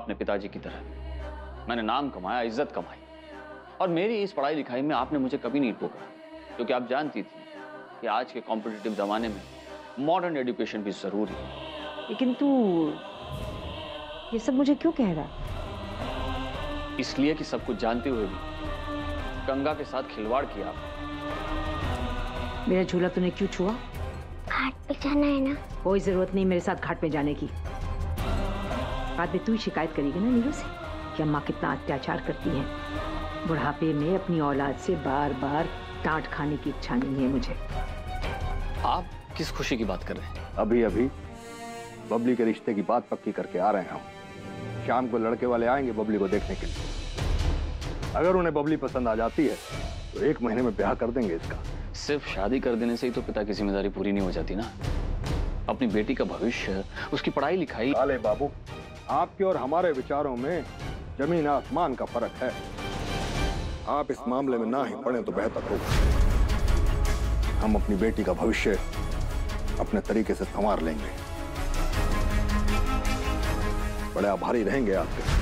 अपने पिताजी की तरह। मैंने नाम कमाया, इज्जत कमाई, और मेरी इस पढ़ाई लिखाई में आपने मुझे कभी नहीं टोका, क्योंकि आप जानती थी कि आज के कॉम्पिटिटिव जमाने में मॉडर्न एजुकेशन भी जरूरी है। लेकिन तू ये सब मुझे क्यों कह रहा है? इसलिए कि सब कुछ जानते हुए भी गंगा के साथ खिलवाड़ किया आपने। मेरा झूला तूने क्यों छुआ? घाट पे जाना है ना। कोई जरूरत नहीं मेरे साथ घाट पे जाने की। बाद में तू ही शिकायत करेगी ना नीरू से कि अम्मा कितना अत्याचार करती हैं। बुढ़ापे में अपनी औलाद से बार बार डांट खाने की इच्छा नहीं है मुझे। आप किस खुशी की बात कर रहे हैं? अभी अभी बबली के रिश्ते की बात पक्की करके आ रहे हैं हम। शाम को लड़के वाले आएंगे बबली को देखने के लिए। अगर उन्हें बबली पसंद आ जाती है तो 1 महीने में ब्याह कर देंगे इसका। सिर्फ शादी कर देने से ही तो पिता की जिम्मेदारी पूरी नहीं हो जाती ना। अपनी बेटी का भविष्य, उसकी पढ़ाई लिखाई। अरे बाबू, आपके और हमारे विचारों में जमीन आसमान का फर्क है। आप इस मामले में ना ही पढ़ें तो बेहतर होगा। हम अपनी बेटी का भविष्य अपने तरीके से संवार लेंगे। बड़े आभारी रहेंगे आपके।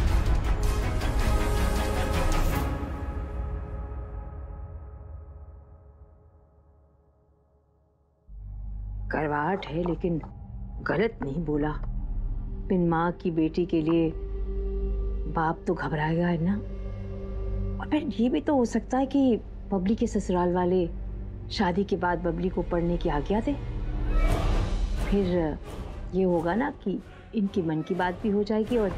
करवाहट है लेकिन गलत नहीं बोला। बिन माँ की बेटी के लिए बाप तो घबराएगा है ना। और फिर ये भी तो हो सकता है कि बबली के ससुराल वाले शादी के बाद बबली को पढ़ने की आज्ञा दे। फिर ये होगा ना कि इनके मन की बात भी हो जाएगी और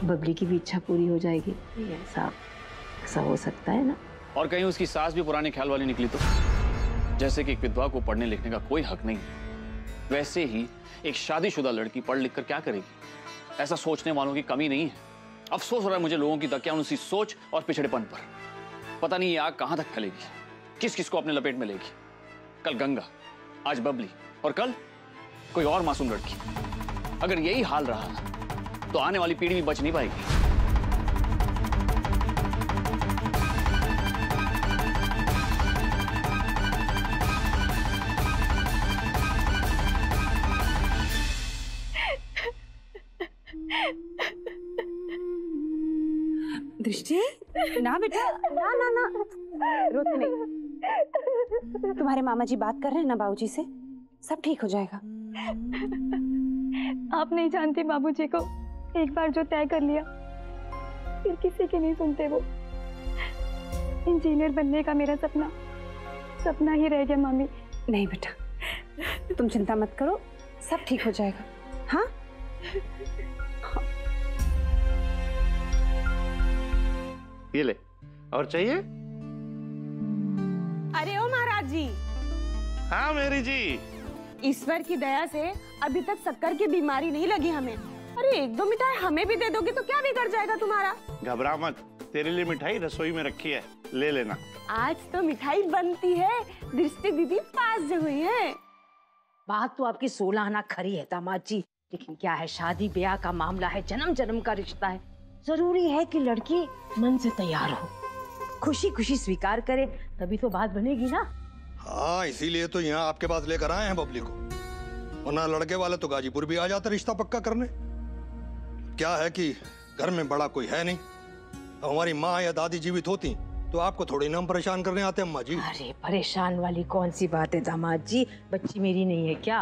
बबली की भी इच्छा पूरी हो जाएगी। ऐसा हो सकता है ना। और कहीं उसकी सास भी पुराने ख्याल वाली निकली तो? जैसे कि एक विधवा को पढ़ने लिखने का कोई हक नहीं, वैसे ही एक शादीशुदा लड़की पढ़ लिख कर क्या करेगी? ऐसा सोचने वालों की कमी नहीं है। अफसोस हो रहा है मुझे लोगों की दकियां उसी सोच और पिछड़ेपन पर। पता नहीं ये आग कहां तक फैलेगी, किस किस को अपने लपेट में लेगी। कल गंगा, आज बबली और कल कोई और मासूम लड़की। अगर यही हाल रहा तो आने वाली पीढ़ी भी बच नहीं पाएगी। दृष्टि, ना बेटा, ना ना ना, रोते नहीं। तुम्हारे मामा जी बात कर रहे हैं ना बाबूजी से, सब ठीक हो जाएगा। आप नहीं जानती बाबूजी को, एक बार जो तय कर लिया फिर किसी की नहीं सुनते वो। इंजीनियर बनने का मेरा सपना ही रह गया मामी। नहीं बेटा, तुम चिंता मत करो, सब ठीक हो जाएगा। हाँ, ये ले, और चाहिए? अरे ओ महाराज जी। हाँ मेरी जी। ईश्वर की दया से अभी तक शक्कर की बीमारी नहीं लगी हमें। अरे 1-2 मिठाई हमें भी दे दोगे तो क्या बिगड़ जाएगा तुम्हारा? घबरा मत, तेरे लिए मिठाई रसोई में रखी है, ले लेना। आज तो मिठाई बनती है, दृष्टि दीदी पास जो हुई है। बात तो आपकी 16 आना खरी है दामाद जी, लेकिन क्या है, शादी ब्याह का मामला है, जन्म जन्म का रिश्ता है। जरूरी है कि लड़की मन से तैयार हो, खुशी खुशी स्वीकार करे, तभी तो बात बनेगी ना। हाँ, इसीलिए तो यहाँ आपके पास लेकर आए हैं बबली को, वरना लड़के वाले तो गाजीपुर भी आ जाते रिश्ता पक्का करने। क्या है कि घर में बड़ा कोई है नहीं। अब हमारी माँ या दादी जीवित होती तो आपको थोड़ी ना हम परेशान करने आते अम्मा जी। अरे परेशान वाली कौन सी बात है दामाद जी, बच्ची मेरी नहीं है क्या?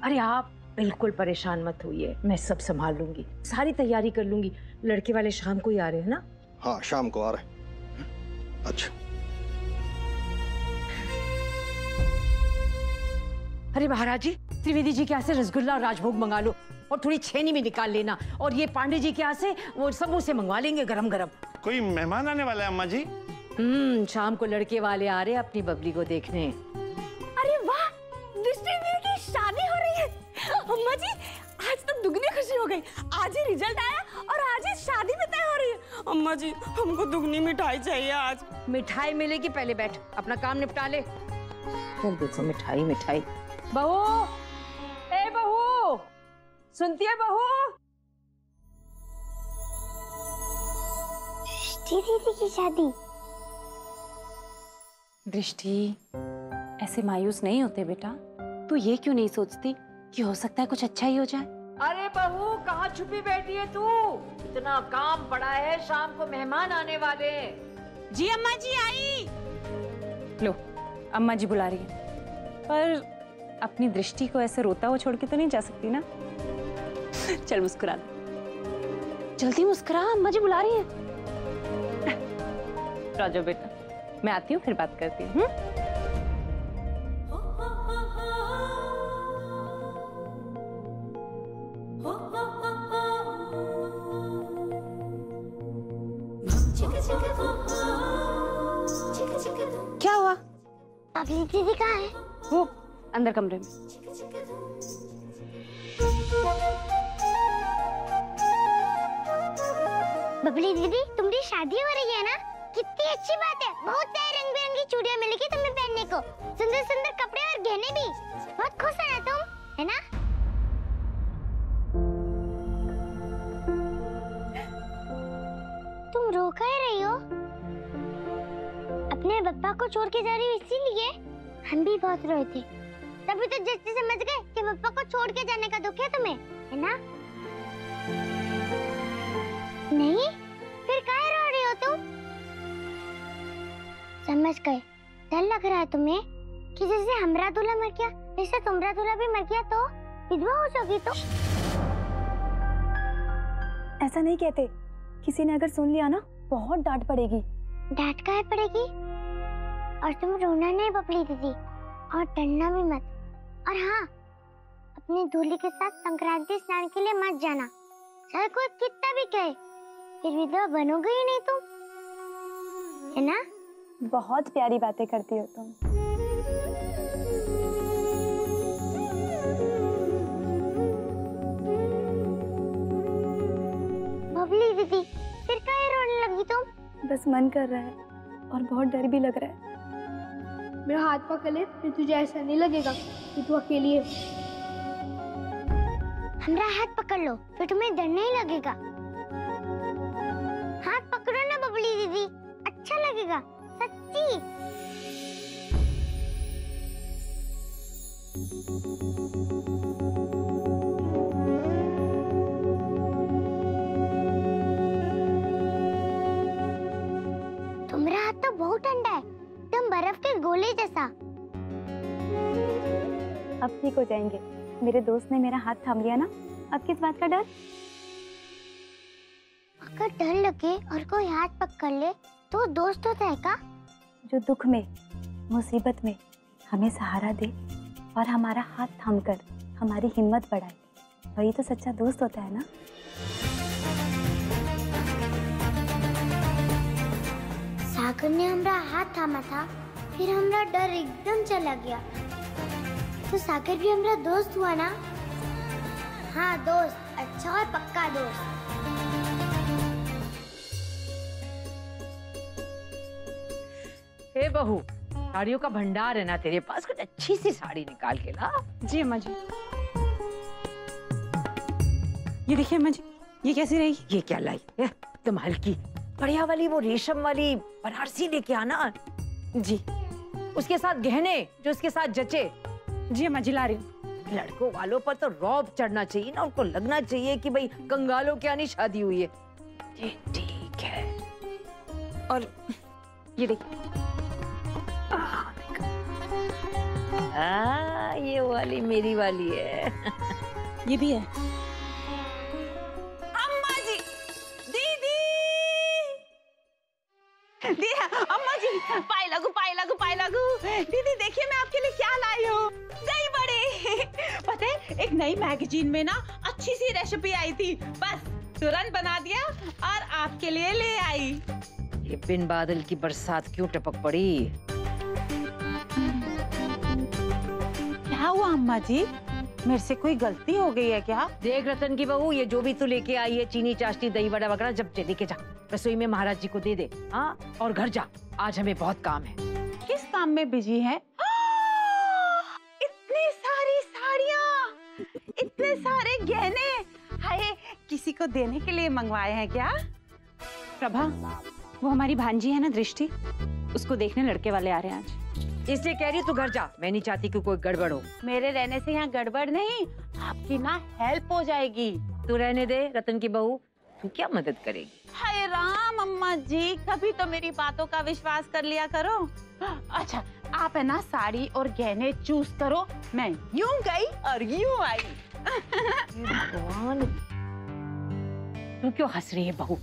अरे आप बिल्कुल परेशान मत होइए, मैं सब संभाल लूंगी, सारी तैयारी कर लूंगी। लड़के वाले शाम को ही आ रहे हैं ना? हाँ, शाम को आ रहे हैं। अच्छा। अरे महाराज जी, त्रिवेदी जी के यहाँ से रसगुल्ला और राजभोग मंगा लो, और थोड़ी छेनी भी निकाल लेना, और ये पांडे जी के यहाँ से वो समोसे मंगवा लेंगे गरम गरम। कोई मेहमान आने वाला है अम्मा जी? शाम को लड़के वाले आ रहे हैं अपनी बबली को देखने। अरे वाह, दृष्टि दीदी की शादी हो रही है। अम्मा जी, आज तो दुगनी खुशी हो गई। आज ही रिजल्ट आया और आज ही शादी भी तय हो रही है। अम्मा जी, हमको दुगनी मिठाई चाहिए आज। मिठाई मिलेगी, पहले बैठ अपना काम निपटा ले। चल देखो, मिठाई मिठाई। बहू, ए बहू, सुनती है बहू? दृष्टि दीदी की शादी। दृष्टि, ऐसे मायूस नहीं होते बेटा। तू ये क्यों नहीं सोचती कि हो सकता है कुछ अच्छा ही हो जाए? अरे बहू कहाँ छुपी बैठी है तू? इतना काम पड़ा है, शाम को मेहमान आने वाले हैं। जी अम्मा जी आई। लो अम्मा जी बुला रही है, पर अपनी दृष्टि को ऐसे रोता हुआ छोड़ के तो नहीं जा सकती ना। चल मुस्कुरा दे, जल्दी मुस्कुरा, अम्मा जी बुला रही है। राजा बेटा, मैं आती हूँ, फिर बात करती हूँ। क्या हुआ? अपनी दीदी कहाँ है? वो अंदर कमरे में। बबली दीदी, तुम्हारी शादी हो रही है ना? कितनी अच्छी बात है। बहुत सारी रंग बिरंगी चूड़ियां मिलेगी तुम्हें पहनने को, सुंदर सुंदर कपड़े और गहने भी। बहुत खुश है ना तुम, है ना? तुम रो कह रही हो? अपने पापा को छोड़ के जा रही हो इसीलिए? हम भी बहुत रोए थे, तभी तो जल्दी समझ गए कि पापा को छोड़ के जाने का दुख है तुम्हें, है ना? नहीं, फिर काहे रो रही हो तुम? समझ गए। डर लग रहा है तुम्हें कि जैसे हमरा दूल्हा मर गया, जैसे तुम्हारा दूल्हा भी मर गया तो विधवा हो जाओगी तुम। ऐसा नहीं कहते, किसी ने अगर सुन लिया ना बहुत डांट पड़ेगी। डांट काहे पड़ेगी? और तुम रोना नहीं बबली दीदी, और डरना भी मत। और हाँ, अपने दूल्हे के साथ संक्रांति स्नान के लिए मत जाना। चाहे कोई कितना भी कहे, फिर विधवा बनोगे ही नहीं तुम, है ना? बहुत प्यारी बातें करती हो तुम। बबली दीदी, फिर काहे रोने लगी तुम? बस मन कर रहा है और बहुत डर भी लग रहा है। मेरा हाथ पकड़ ले, फिर तुझे ऐसा नहीं लगेगा कि तू अकेली है। हमारा हाथ पकड़ लो, फिर तुम्हें डर नहीं लगेगा। हाथ पकड़ो ना बबली दीदी, अच्छा लगेगा, सच्ची। तुम्हारा हाथ तो बहुत ठंडा है, एकदम बर्फ के गोले जैसा। अब ठीक हो जाएंगे। मेरे दोस्त ने मेरा हाथ थाम लिया ना, अब किस बात का डर? अगर डर लगे और कोई हाथ पकड़ ले तो दोस्त होता है का? जो दुख में, मुसीबत में हमें सहारा दे और हमारा हाथ थामकर हमारी हिम्मत बढ़ाए, वही तो सच्चा दोस्त होता है ना। सागर ने हमारा हाथ थामा था, फिर हमारा डर एकदम चला गया। तो सागर भी हमारा दोस्त हुआ ना? हाँ दोस्त, अच्छा और पक्का दोस्त। हे बहू, साड़ियों का भंडार है ना तेरे पास, कुछ अच्छी सी साड़ी निकाल के ला। जी अम्मा जी। ये देखिए अम्मा जी, ये कैसी रहेगी? ये क्या लाई? एकदम हल्की बढ़िया वाली, वो रेशम वाली बनारसी लेके आना। जी। उसके साथ गहने जो उसके साथ जचे। जी अम्मा जी ला रही हूँ। लड़कों वालों पर तो रौब चढ़ना चाहिए ना, उनको लगना चाहिए कि भाई कंगालों की आनी शादी हुई है। ये ठीक है। और ये देखिए, ये वाली मेरी वाली है। ये भी है। अम्मा जी, दीदी, अम्मा जी, पाए लगू पाए लगू पाए लगू। दीदी देखिए मैं आपके लिए क्या लाई हूँ। दही बड़े। पता है एक नई मैगजीन में ना अच्छी सी रेसिपी आई थी, बस तुरंत बना दिया और आपके लिए ले आई। ये बिन बादल की बरसात क्यों टपक पड़ी? क्या हुआ अम्मा जी, मेरे से कोई गलती हो गई है क्या? देख रतन की बहू, ये जो भी तू लेके आई है, चीनी चाशनी दही बड़ा वगैरह, जब लेके जा रसोई में महाराज जी को दे दे। हाँ, और घर जा, आज हमें बहुत काम है। किस काम में बिजी है? इतनी सारी साड़ियाँ, इतने सारे गहने, हाय किसी को देने के लिए मंगवाए हैं क्या? प्रभा, वो हमारी भांजी है ना दृष्टि, उसको देखने लड़के वाले आ रहे हैं आज। इसलिए कह रही तू घर जा, मैं नहीं चाहती कि कोई गड़बड़ हो। मेरे रहने से यहाँ गड़बड़ नहीं, आपकी ना हेल्प हो जाएगी। तू रहने दे रतन की बहू, तू क्या मदद करेगी? हाय राम अम्मा जी, कभी तो मेरी बातों का विश्वास कर लिया करो। अच्छा आप है ना साड़ी और गहने चूज करो, मैं यूं गई और यूं आई। भगवान, तू क्यों हंस रही है बहू?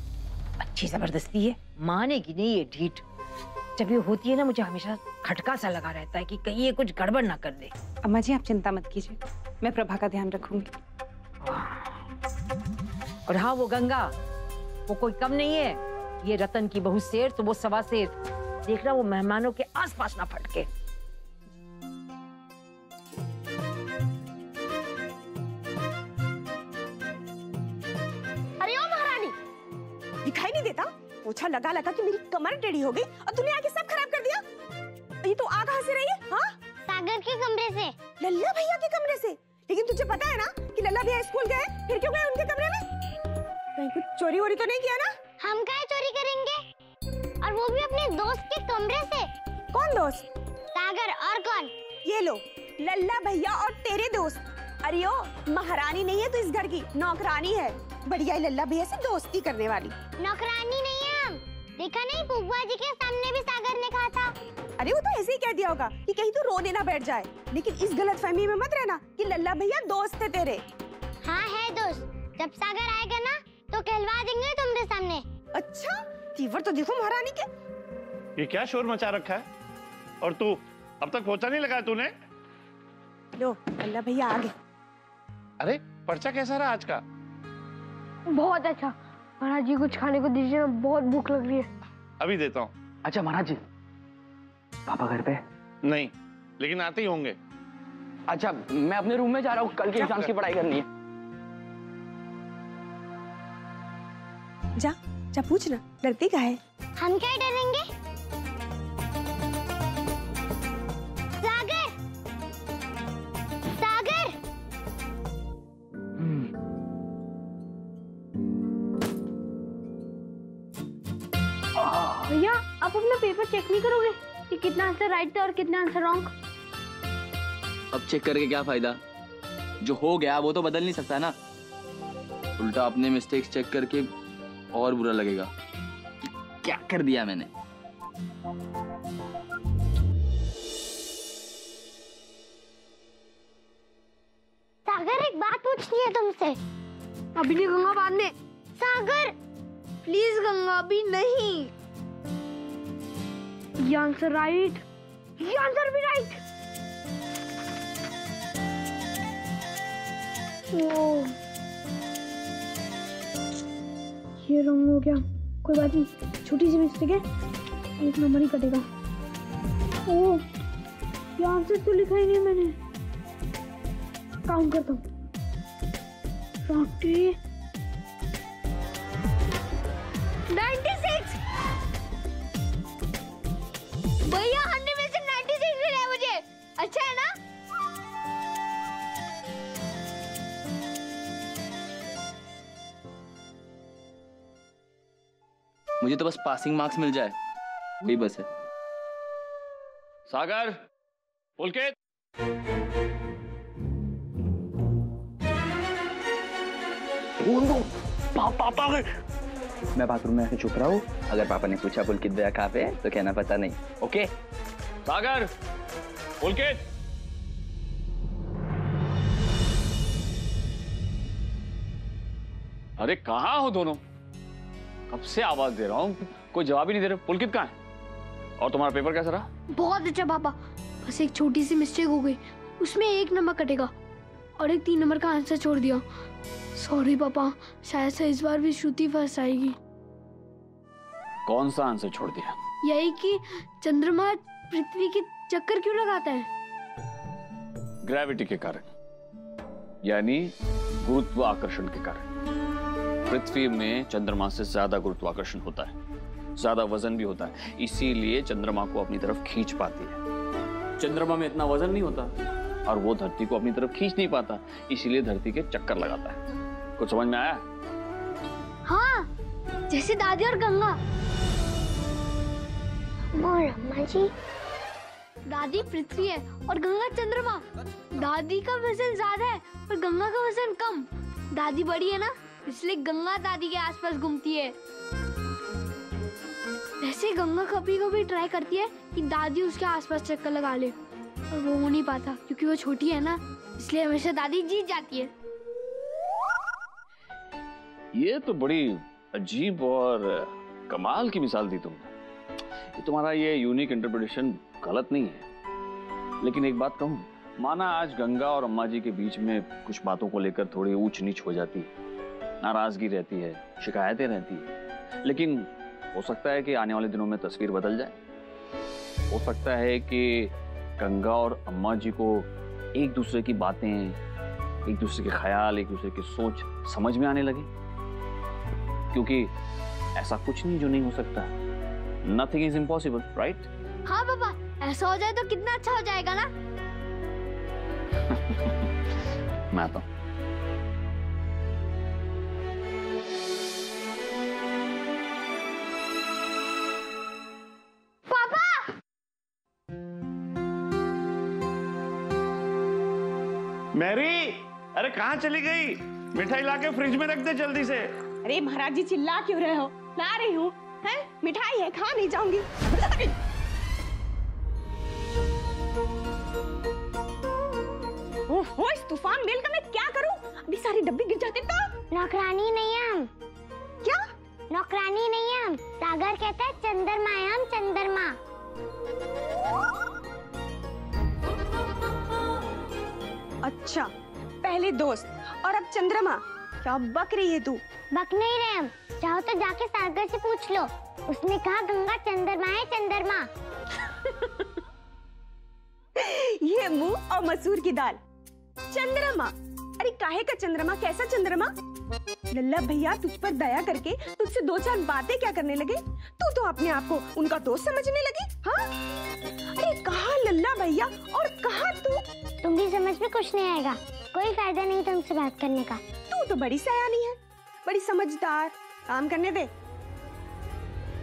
अच्छी जबरदस्ती है, मानेगी नहीं ये ढीठ। जब ये होती है ना मुझे हमेशा खटका सा लगा रहता है कि कहीं ये कुछ गड़बड़ ना कर दे। अम्मा जी आप चिंता मत कीजिए, मैं प्रभा का ध्यान रखूंगी। और हाँ वो गंगा, वो कोई कम नहीं है, ये रतन की बहू शेर तो वो सवा शेर। देखना वो मेहमानों के आसपास ना फटके। अरे ओ महारानी, दिखाई नहीं देता? पोछा लगा लगा कि मेरी कमर टेढ़ी हो गई और तूने आके सब खराब कर दिया। ये तो आ कहां से रही है? हाँ? सागर के कमरे से। लल्ला भैया के कमरे से? लेकिन तुझे पता है ना कि लल्ला भैया स्कूल गए, फिर क्यों गए उनके कमरे में? कहीं कुछ चोरी वोरी तो नहीं किया ना? हम क्या चोरी करेंगे, और वो भी अपने दोस्त के कमरे से। कौन दोस्त? सागर, और कौन? ये लो, लल्ला भैया और तेरे दोस्त। अरे ओ, महारानी नहीं है तू इस घर की, नौकरानी है। बढ़िया है लल्ला भैया से दोस्ती करने वाली। नौकरानी नहीं है हम। देखा नहीं, बुआ जी के सामने भी सागर ने कहा था। अरे वो तो ऐसे ही कह दिया होगा कि कहीं तू रोने ना बैठ जाए, लेकिन इस गलतफहमी में मत रहना कि लल्ला भैया दोस्त है तेरे। हाँ है दोस्त, जब सागर आएगा ना तो कहलवा देंगे तुम्हारे सामने। अच्छा, तीवर तो देखो महारानी के। ये क्या शोर मचा रखा है? और तू अब तक पोछा नहीं लगाया तूने? लो लल्ला भैया आ गए। अरे पर्चा कैसा रहा आज का? बहुत अच्छा। महाराज जी कुछ खाने को दीजिए, बहुत भूख लग रही है। अभी देता हूँ। अच्छा महाराज जी, पापा घर पे? नहीं, लेकिन आते ही होंगे। अच्छा मैं अपने रूम में जा रहा हूँ, कल के एग्जाम्स की पढ़ाई करनी है। जा जा पूछ ना, डरती का है? हम क्या डरेंगे? सागर, सागर। भैया आप अपना पेपर चेक नहीं करोगे कि कितना आंसर राइट था और कितना आंसर रॉन्ग? अब चेक करके क्या फायदा, जो हो गया वो तो बदल नहीं सकता ना। उल्टा अपने मिस्टेक्स चेक करके और बुरा लगेगा कि क्या कर दिया मैंने। सागर एक बात पूछनी है तुमसे। अभी नहीं गंगा, बाद में। सागर प्लीज गंगा, अभी नहीं। ये आंसर राइट, ये आंसर भी राइट। ओह, ये रॉन्ग हो गया। कोई बात नहीं, छोटी सी मिस्टेक है, 1 नंबर ही कटेगा। ओह, ये आंसर तो लिखा ही नहीं मैंने। काउंट करता हूँ। 40, 96। भैया 100 में से 96 मिला है मुझे। अच्छा है ना? मुझे तो बस पासिंग मार्क्स मिल जाए, वही बस है। सागर, पुलकित, पापा मैं बाथरूम में आके चुप रहा हूँ। अगर पापा ने पूछा पुलकित भैया कहाँ पे तो कहना पता नहीं। ओके सागर, पुलकित। अरे कहाँ हो दोनों? कब से आवाज दे रहा हूँ, कोई जवाब ही नहीं दे रहे। पुलकित कहाँ है? और तुम्हारा पेपर कैसा रहा? बहुत अच्छा पापा, बस एक छोटी सी मिस्टेक हो गई, उसमें 1 नंबर कटेगा और एक 3 नंबर का आंसर छोड़ दिया। सॉरी पापा, शायद से इस बार भी श्रुति फर्स्ट आएगी। कौन सा आंसर छोड़ दिया? यही कि चंद्रमा पृथ्वी के चक्कर क्यों लगाता है? ग्रेविटी के कारण, यानी गुरुत्वाकर्षण के कारण। पृथ्वी में चंद्रमा से ज्यादा गुरुत्वाकर्षण होता है, ज्यादा वजन भी होता है, इसीलिए चंद्रमा को अपनी तरफ खींच पाती है। चंद्रमा में इतना वजन नहीं होता और वो धरती को अपनी तरफ खींच नहीं पाता, इसीलिए धरती के चक्कर लगाता है। कुछ समझ में आया? हाँ, जैसे दादी और गंगा। और अम्मा जी, दादी पृथ्वी है और गंगा चंद्रमा। दादी का वजन ज्यादा है और गंगा का वजन कम। दादी बड़ी है ना, इसलिए गंगा दादी के आसपास घूमती है। वैसे गंगा कभी कभी ट्राई करती है कि दादी उसके आसपास चक्कर लगा ले, और वो हो नहीं पाता क्योंकि वो छोटी है ना, इसलिए हमेशा दादी जीत जाती है। ये तो बड़ी अजीब और कमाल की मिसाल दी तुमने। तुम्हारा ये यूनिक इंटरप्रिटेशन गलत नहीं है, लेकिन एक बात कहूं, माना आज गंगा और अम्मा जी के बीच में कुछ बातों को लेकर थोड़ी ऊंच नीच हो जाती है, नाराजगी रहती है, शिकायतें रहती है, लेकिन हो सकता है कि आने वाले दिनों में तस्वीर बदल जाए। हो सकता है कि गंगा और अम्मा जी को एक दूसरे की बातें, एक दूसरे के ख्याल, एक दूसरे की सोच समझ में आने लगे, क्योंकि ऐसा कुछ नहीं जो नहीं हो सकता। Nothing is impossible, right? हाँ पापा, ऐसा हो जाए तो कितना अच्छा हो जाएगा ना। मैं आता हूं। पापा! मैरी, अरे कहाँ चली गई? मिठाई लाके फ्रिज में रख दे जल्दी से। अरे महाराज जी, चिल्ला क्यों रहे हो? ला रही हूँ। है मिठाई है, खा नहीं जाऊंगी। ओह, इस तूफान मेल का मैं क्या करूं? अभी सारी डब्बी गिर जाती तो। नौकरानी नहीं है हम। क्या? नौकरानी नहीं है हम। सागर कहता है चंद्रमा है हम, चंद्रमा। अच्छा, पहले दोस्त और अब चंद्रमा। क्या बक रही है तू? बक नहीं रहे हम। चाहो तो जाके सागर से पूछ लो, उसने कहा गंगा चंद्रमा है, चंद्रमा। ये मुंह और मसूर की दाल। चंद्रमा? अरे काहे का चंद्रमा? कैसा चंद्रमा? लल्ला भैया तुझ पर दया करके तुझसे दो चार बातें क्या करने लगे? तू तो अपने आप को उनका दोस्त समझने लगी। हाँ? अरे कहाँ लल्ला भैया और कहाँ तू? तुम भी समझ में कुछ नहीं आएगा। कोई फायदा नहीं तुमसे बात करने का। तू तो बड़ी सयानी है, बड़ी समझदार। काम करने दे।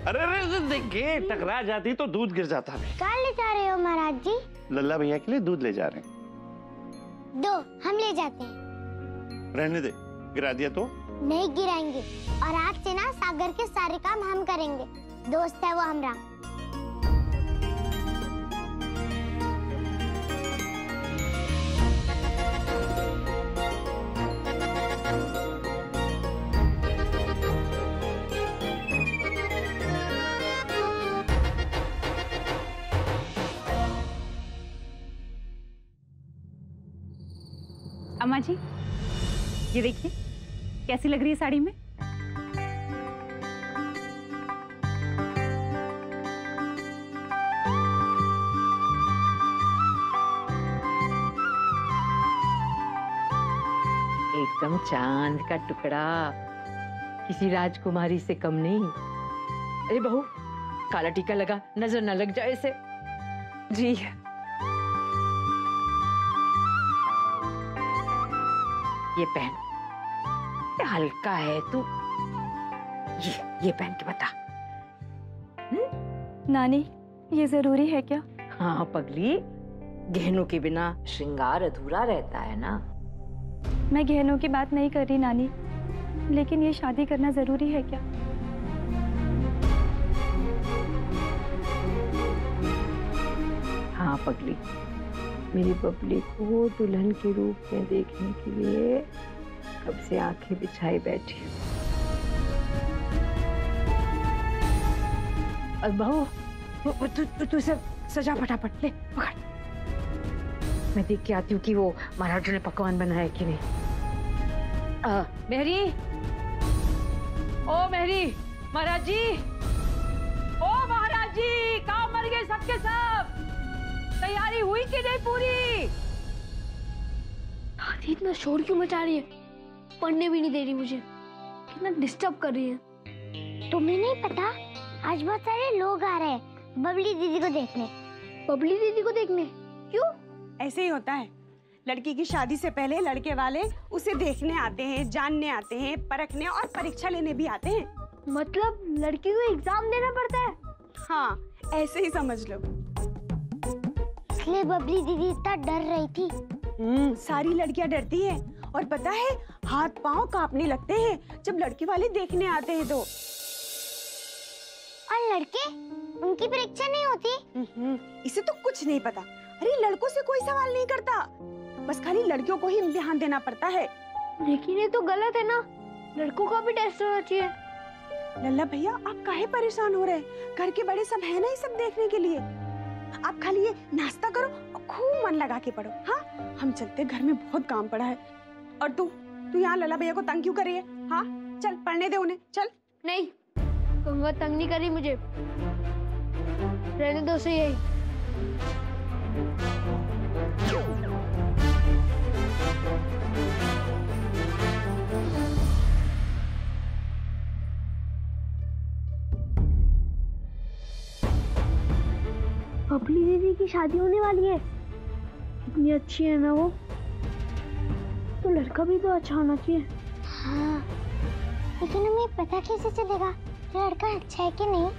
अरे देखिए, टकरा जाती तो दूध गिर जाता। कहाँ ले जा रहे हो महाराज जी? लल्ला भैया के लिए दूध ले जा रहे हैं। दो, हम ले जाते हैं। रहने दे, गिरा दिया तो? नहीं गिराएंगे, और आज से ना सागर के सारे काम हम करेंगे। दोस्त है वो हमरा। अम्मा जी, ये देखिए कैसी लग रही है साड़ी में। एकदम चांद का टुकड़ा, किसी राजकुमारी से कम नहीं। अरे बहू, काला टीका लगा, नजर न लग जाए इसे। जी ये पहन, ये हल्का है। तू ये पहन के बता। नानी, ये जरूरी है क्या? हाँ पगली, गहनों के बिना श्रृंगार अधूरा रहता है ना। मैं गहनों की बात नहीं कर रही नानी, लेकिन ये शादी करना जरूरी है क्या? हाँ पगली, मेरी बबली को दुल्हन के रूप में देखने के लिए कब से आंखें बिछाई बैठी हूँ। और बहू, तू सब सजा फटाफट ले, पकड़। मैं देख के आती हूँ कि वो महाराज ने पकवान बनाया कि नहीं। मेहरी, ओ मेहरी, महाराज जी, ओ महाराज जी, कहाँ मर गए सबके सब? तैयारी हुई कि नहीं पूरी? दादी इतना शोर क्यों मचा रही है? पढ़ने भी नहीं दे रही मुझे, कितना डिस्टर्ब कर रही है। तुम्हें नहीं पता, आज बहुत सारे लोग आ रहे हैं बबली दीदी को देखने। बबली दीदी को देखने? क्यों? ऐसे ही होता है। लड़की की शादी से पहले लड़के वाले उसे देखने आते हैं, जानने आते हैं, परखने और परीक्षा लेने भी आते हैं। मतलब लड़की को एग्जाम देना पड़ता है? हाँ, ऐसे ही समझ लो। इसलिए बबली दीदी इतना डर रही थी। सारी लड़कियां डरती हैं और पता है हाथ पांव कांपने लगते हैं जब लड़के वाले देखने आते हैं तो। और लड़के, उनकी परीक्षा नहीं होती? इसे तो कुछ नहीं पता। अरे लड़कों से कोई सवाल नहीं करता, बस खाली लड़कियों को ही इम्तिहान देना पड़ता है। लेकिन ये तो गलत है ना, लड़कों का भी टेस्ट होना चाहिए। लल्ला भैया आप काहे परेशान हो रहे हैं? घर के बड़े सब है ना ये सब देखने के लिए। आप खाली ये नाश्ता करो और खूब मन लगा के पढ़ो। हाँ हम चलते, घर में बहुत काम पड़ा है। और तू यहाँ लल्ला भैया को तंग क्यों कर रही है? हाँ चल पढ़ने दे उन्हें, चल। नहीं, गंगा तंग नहीं करी मुझे, रहने दो से यही। बबली दीदी की शादी होने वाली है, इतनी अच्छी है ना वो, तो लड़का भी तो अच्छा होना चाहिए। हाँ, लेकिन हमें पता कैसे चलेगा लड़का अच्छा है कि नहीं?